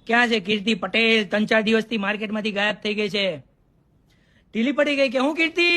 ક્યાં છે કીર્તિ પટેલ? 3-4 દિવસથી માર્કેટમાંથી ગાયબ થઈ ગઈ છે. ઢીલી પડી ગઈ કે હું કીર્તિ?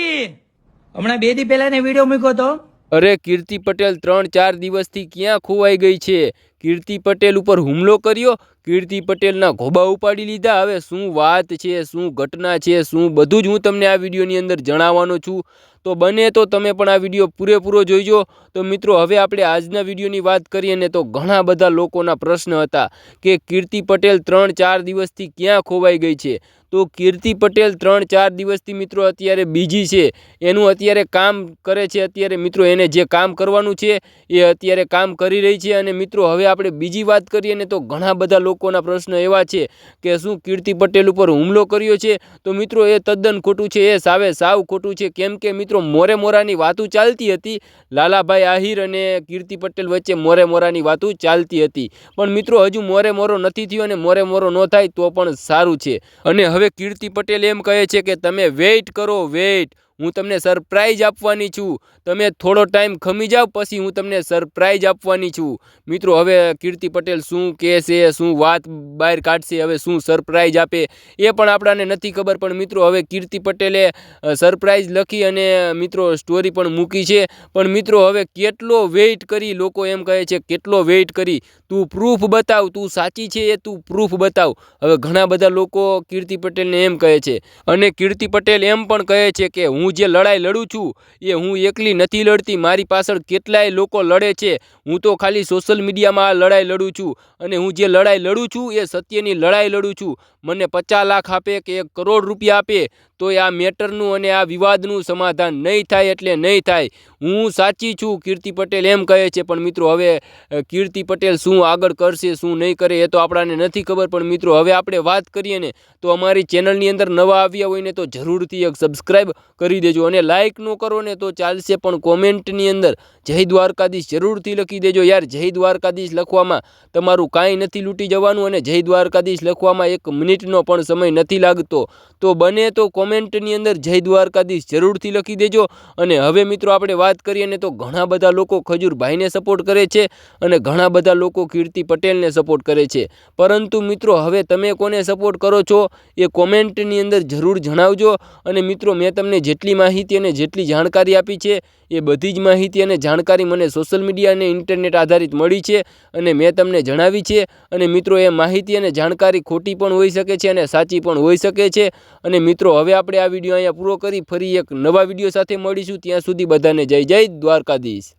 હમણાં 2 દી પહેલા ને વિડીયો મૂક્યો તો. અરે કીર્તિ પટેલ 3-4 દિવસથી ક્યાં ખોવાઈ ગઈ છે? કીર્તિ પટેલ ઉપર હુમલો કર્યો, કીર્તિ પટેલના ઘોબા ઉપાડી લીધા. હવે શું વાત છે, શું ઘટના છે, શું બધું જ હું તમને આ વિડીયોની અંદર જણાવવાનો છું. તો બને તો તમે પણ આ વિડીયો પૂરેપૂરો જોઈજો. તો મિત્રો હવે આપણે આજના વિડીયોની વાત કરીએ ને તો ઘણા બધા લોકોના પ્રશ્ન હતા કે કીર્તિ પટેલ 3-4 દિવસથી ક્યાં ખોવાઈ ગઈ છે. તો કીર્તિ પટેલ 3-4 દિવસથી મિત્રો અત્યારે બીજી છે, એનું અત્યારે કામ કરે છે. અત્યારે મિત્રો એને જે કામ કરવાનું છે એ અત્યારે કામ કરી રહી છે. અને મિત્રો હવે આપણે બીજી વાત કરીએ ને તો ઘણા બધા લોકોના પ્રશ્ન એવા છે કે શું કીર્તિ પટેલ ઉપર હુમલો કર્યો છે? તો મિત્રો એ તદ્દન ખોટું છે, એ સાવ ખોટું છે. કેમ કે મિત્રો મોરેની વાતો ચાલતી હતી, લાલાભાઈ આહિર અને કીર્તિ પટેલ વચ્ચે મોરેની વાતો ચાલતી હતી. પણ મિત્રો હજુ મોરો નથી થયો અને મોરો ન થાય તો પણ સારું છે. અને હવે કીર્તિ પટેલ એમ કહે છે કે તમે વેઇટ કરો, વેઇટ, હું તમને સરપ્રાઈઝ આપવાની છું. તમે થોડો ટાઈમ ખમી જાઓ, પછી હું તમને સરપ્રાઈઝ આપવાની છું. મિત્રો હવે કીર્તિ પટેલ શું કહેશે, શું વાત બહાર કાઢશે, હવે શું સરપ્રાઈઝ આપે એ પણ આપણાને નથી ખબર. પણ મિત્રો હવે કીર્તિ પટેલે સરપ્રાઈઝ લખી અને મિત્રો સ્ટોરી પણ મૂકી છે. પણ મિત્રો હવે કેટલો વેઇટ કરી, લોકો એમ કહે છે કેટલો વેઇટ કરી, તું પ્રૂફ બતાવ, તું સાચી છે એ તું પ્રૂફ બતાવ. હવે ઘણા બધા લોકો કીર્તિ પટેલને એમ કહે છે. અને કીર્તિ પટેલ એમ પણ કહે છે કે હું જે લડાઈ લડું છું એ હું એકલી નથી લડતી, મારી પાછળ કેટલાય લોકો લડે છે. હું તો ખાલી સોશિયલ મીડિયામાં આ લડાઈ લડું છું. અને હું જે લડાઈ લડું છું એ સત્યની લડાઈ લડું છું. મને 50 લાખ આપે કે 1 કરોડ રૂપિયા આપે તો આ મેટરનું અને આ વિવાદનું સમાધાન નહીં થાય એટલે નહીં થાય. હું સાચી છું, કીર્તિ પટેલ એમ કહે છે. પણ મિત્રો હવે કીર્તિ પટેલ શું આગળ કરશે, શું નહીં કરે એ તો આપણાને નથી ખબર. પણ મિત્રો હવે આપણે વાત કરીએ ને તો અમારી ચેનલની અંદર નવા આવ્યા હોય ને તો જરૂરથી એક સબસ્ક્રાઈબ કરી દેજો. અને લાઇક ન કરો ને તો ચાલશે, પણ કોમેન્ટની અંદર જય દ્વારકાધીશ જરૂરથી લખી દેજો. યાર જય દ્વારકાધીશ લખવામાં તમારું કાંઈ નથી લૂંટી જવાનું, અને જય દ્વારકાધીશ લખવામાં 1 મિનિટનો પણ સમય નથી લાગતો. તો બને તો કોમેન્ટની અંદર જય દ્વારકાધીશ જરૂરથી લખી દેજો. અને હવે મિત્રો આપણે વાત કરીએ ને તો ઘણા બધા લોકો ખજૂરભાઈને સપોર્ટ કરે છે અને ઘણા બધા લોકો કીર્તિ પટેલને સપોર્ટ કરે છે. પરંતુ મિત્રો હવે તમે કોને સપોર્ટ કરો છો એ કોમેન્ટની અંદર જરૂર જણાવજો. અને મિત્રો મેં તમને જેટલી માહિતી અને જેટલી જાણકારી આપી છે એ બધી જ માહિતી અને જાણકારી મને સોશિયલ મીડિયા અને ઇન્ટરનેટ આધારિત મળી છે અને મેં તમને જણાવી છે. અને મિત્રો એ માહિતી અને જાણકારી ખોટી પણ હોઈ શકે છે અને સાચી પણ હોઈ શકે છે. અને મિત્રો હવે આપણે આ વિડીયો અહીંયા પૂરો કરી ફરી એક નવા વિડીયો સાથે મળીશું. ત્યાં સુધી બધાને જય દ્વારકાધીશ.